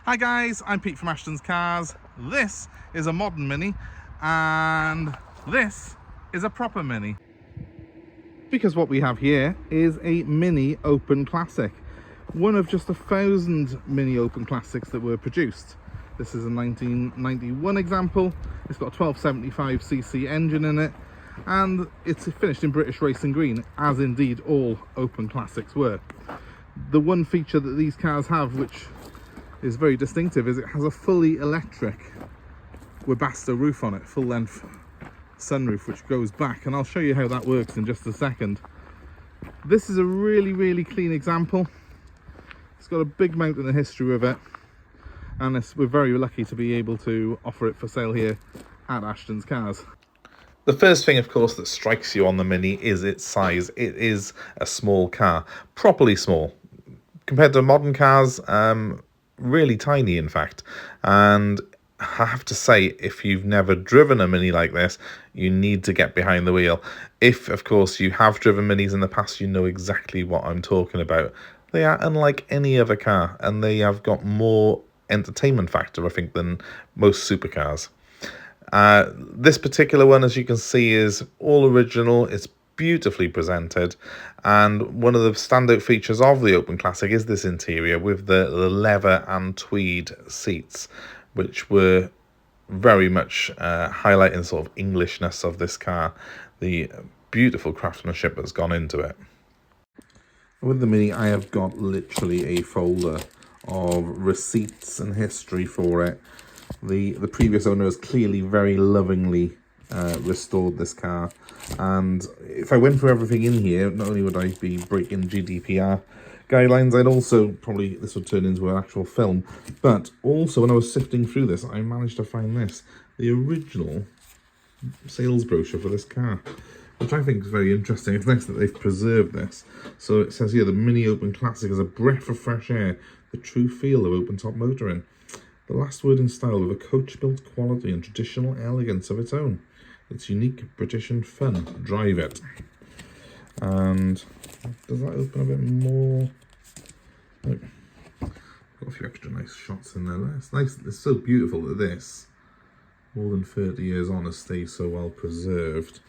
Hi guys, I'm Pete from Ashton's Cars. This is a modern Mini and this is a proper Mini. Because what we have here is a Mini Open Classic. One of just 1,000 Mini Open Classics that were produced. This is a 1991 example. It's got a 1275cc engine in it and it's finished in British Racing Green, as indeed all Open Classics were. The one feature that these cars have, which is very distinctive, is it has a fully electric Webasto roof on it, full length sunroof, which goes back, and I'll show you how that works in just a second. This is a really clean example. It's got a big amount in the history with it, and we're very lucky to be able to offer it for sale here at Ashton's Cars. The first thing, of course, that strikes you on the Mini is its size. It is a small car, properly small. Compared to modern cars, really tiny in fact. And I have to say, if you've never driven a Mini like this, you need to get behind the wheel. If, of course, you have driven Minis in the past, you know exactly what I'm talking about. They are unlike any other car, and they have got more entertainment factor, I think, than most supercars. This particular one, as you can see, is all original. It's beautifully presented, and one of the standout features of the Open Classic is this interior with the leather and tweed seats, which were very much highlighting sort of Englishness of this car, the beautiful craftsmanship that's gone into it. With the Mini, I have got literally a folder of receipts and history for it. The previous owner has clearly very lovingly restored this car, and if I went through everything in here, not only would I be breaking GDPR guidelines, I'd also probably, this would turn into an actual film, but also when I was sifting through this, I managed to find this, the original sales brochure for this car, which I think is very interesting. It's nice that they've preserved this. So it says here, the Mini Open Classic is a breath of fresh air, the true feel of open top motoring. The last word in style with a coach-built quality and traditional elegance of its own. It's unique, British and fun. Drive it. And does that open a bit more? Oh, got a few extra nice shots in there. It's nice. It's so beautiful that this, more than 30 years on, has stayed so well preserved.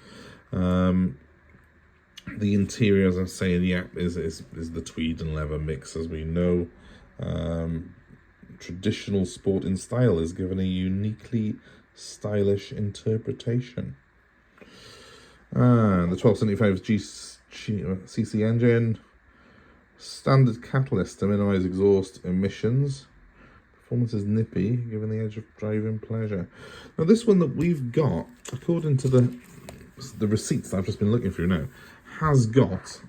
The interior, as I say, yeah, is the tweed and leather mix, as we know. Traditional sporting style is given a uniquely stylish interpretation. The 1275cc engine, standard catalyst to minimise exhaust emissions. Performance is nippy, given the edge of driving pleasure. Now this one that we've got, according to the receipts that I've just been looking through now, has got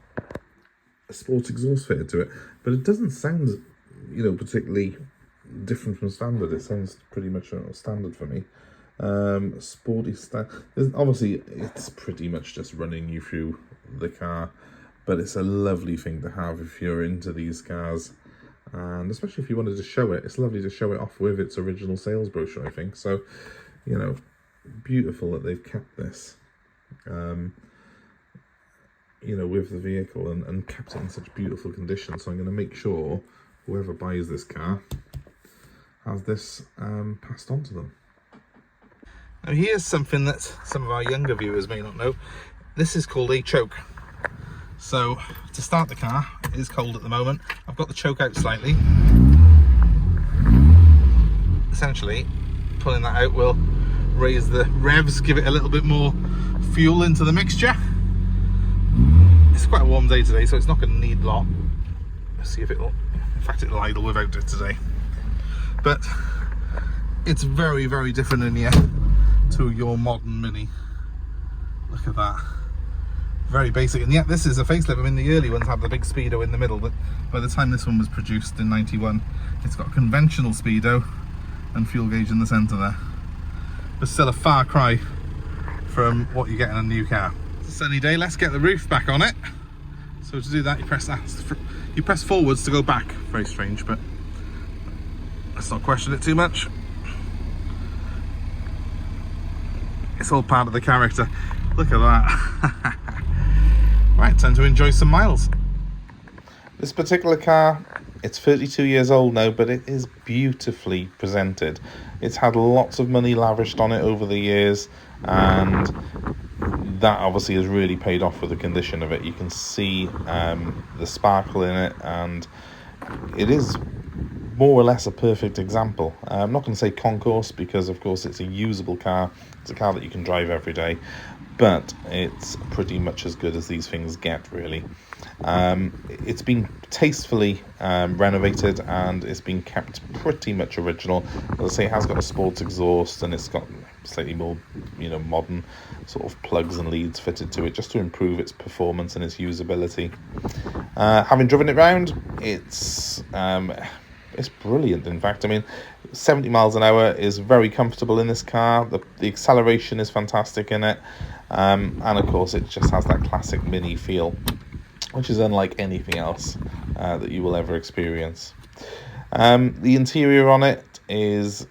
a sports exhaust fitted to it, but it doesn't sound, you know, particularly different from standard. It sounds pretty much standard for me. Sporty style. Obviously, it's pretty much just running you through the car, but it's a lovely thing to have if you're into these cars, and especially if you wanted to show it. It's lovely to show it off with its original sales brochure, I think. So, you know, beautiful that they've kept this, you know, with the vehicle and kept it in such beautiful condition. So I'm going to make sure whoever buys this car has this passed on to them. Now here's something that some of our younger viewers may not know. This is called a choke. So to start the car, it is cold at the moment. I've got the choke out slightly. Essentially, pulling that out will raise the revs, give it a little bit more fuel into the mixture. It's quite a warm day today, so it's not going to need a lot. Let's see if it'll, in fact it'll idle without it today. But it's very different in here to your modern Mini. Look at that. Very basic, and yet this is a facelift. I mean, the early ones had the big speedo in the middle, but by the time this one was produced in 91, it's got conventional speedo and fuel gauge in the centre there. But still a far cry from what you get in a new car. It's a sunny day, let's get the roof back on it. So to do that, you press forwards to go back. Very strange, but let's not question it too much. It's all part of the character. Look at that. Right, time to enjoy some miles. This particular car It's 32 years old now, but it is beautifully presented. It's had lots of money lavished on it over the years, and that obviously has really paid off with the condition of it. You can see the sparkle in it, and it is more or less a perfect example. I'm not going to say concourse, because of course it's a usable car. It's a car that you can drive every day, but it's pretty much as good as these things get, really. It's been tastefully renovated, and it's been kept pretty much original. As I say, it has got a sports exhaust, and it's got slightly more, modern sort of plugs and leads fitted to it, just to improve its performance and its usability. Having driven it round, it's brilliant. In fact, I mean, 70 miles an hour is very comfortable in this car. The acceleration is fantastic in it, and of course it just has that classic Mini feel, which is unlike anything else that you will ever experience. The interior on it is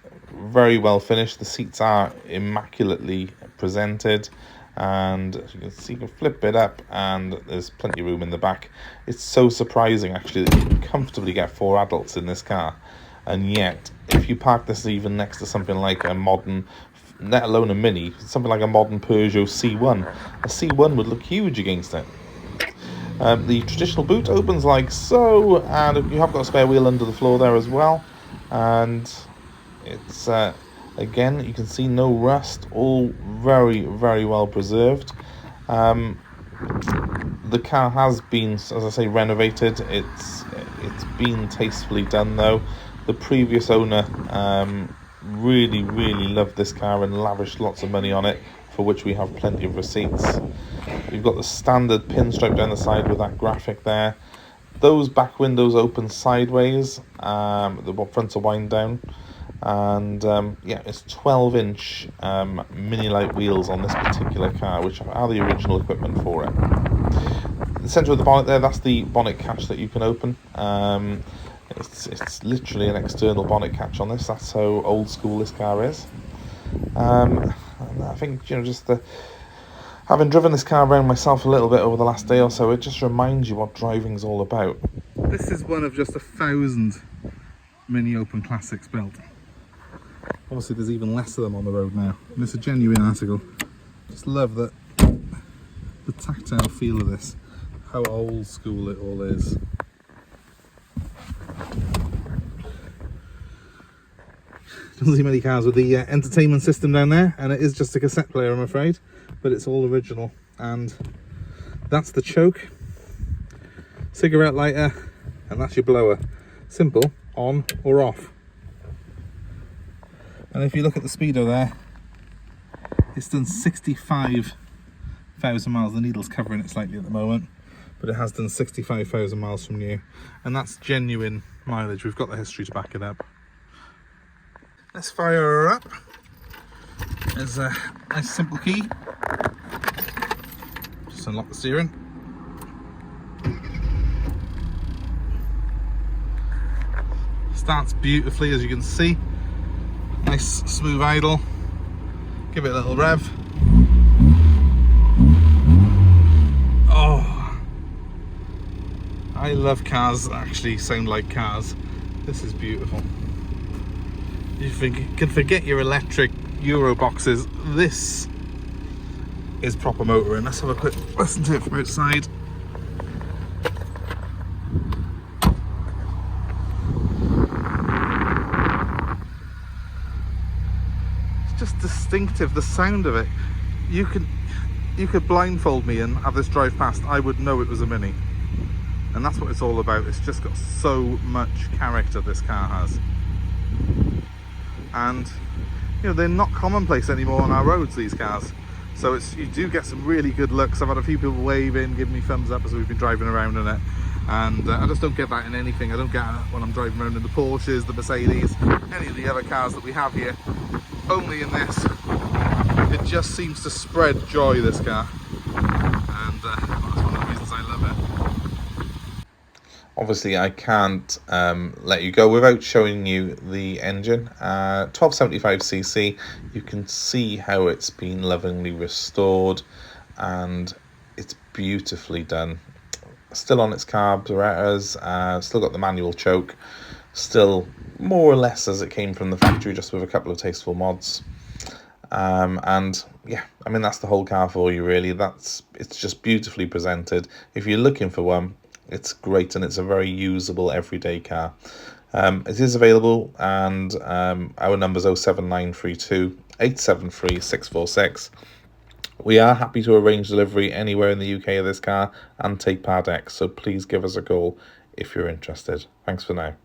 very well finished. The seats are immaculately presented, and as you can see, you can flip it up and there's plenty of room in the back. It's so surprising, actually, that you can comfortably get 4 adults in this car, and yet if you park this even next to something like a modern, let alone a Mini, something like a modern Peugeot C1, a C1 would look huge against it. The traditional boot opens like so, and you have got a spare wheel under the floor there as well, and it's again, you can see no rust, all very, very well preserved. The car has been, as I say, renovated. It's been tastefully done, though. The previous owner really, really loved this car and lavished lots of money on it, for which we have plenty of receipts. We've got the standard pinstripe down the side with that graphic there. Those back windows open sideways, the fronts are wind down, and yeah, it's 12-inch mini light wheels on this particular car, which are the original equipment for it. The centre of the bonnet there, that's the bonnet catch that you can open. It's literally an external bonnet catch on this. That's how old school this car is. And I think, just having driven this car around myself a little bit over the last day or so, it just reminds you what driving's all about. This is one of just 1,000 Mini Open Classics built. Obviously there's even less of them on the road now, and it's a genuine article. Just love the tactile feel of this, how old school it all is. Doesn't see many cars with the entertainment system down there, and it is just a cassette player, I'm afraid, but it's all original. And that's the choke, cigarette lighter, and that's your blower. Simple, on or off. And if you look at the speedo there, it's done 65,000 miles. The needle's covering it slightly at the moment, but it has done 65,000 miles from new, and that's genuine mileage. We've got the history to back it up. Let's fire her up. There's a nice simple key. Just unlock the steering. Starts beautifully, as you can see. Nice smooth idle. Give it a little rev. Oh, I love cars that actually sound like cars. This is beautiful. You can forget your electric Euro boxes. This is proper motoring. Let's have a quick listen to it from outside. It's just distinctive, the sound of it. You could blindfold me and have this drive past, I would know it was a Mini. And that's what it's all about. It's just got so much character, this car has. And they're not commonplace anymore on our roads, these cars. So you do get some really good looks. I've had a few people wave in, give me thumbs up as we've been driving around in it, and I just don't get that in anything. I don't get it when I'm driving around in the Porsches, the Mercedes, any of the other cars that we have here. Only in this. It just seems to spread joy, this car, and that's one of the reasons I love it. Obviously, I can't let you go without showing you the engine. 1275cc. You can see how it's been lovingly restored, and it's beautifully done. still on its carburetors, still got the manual choke, still more or less as it came from the factory, just with a couple of tasteful mods. And yeah, I mean, that's the whole car for you, really. It's just beautifully presented. If you're looking for one, it's great, and it's a very usable everyday car. It is available, and our number's 07932 873 646. We are happy to arrange delivery anywhere in the UK of this car and take Part X, so please give us a call if you're interested. Thanks for now.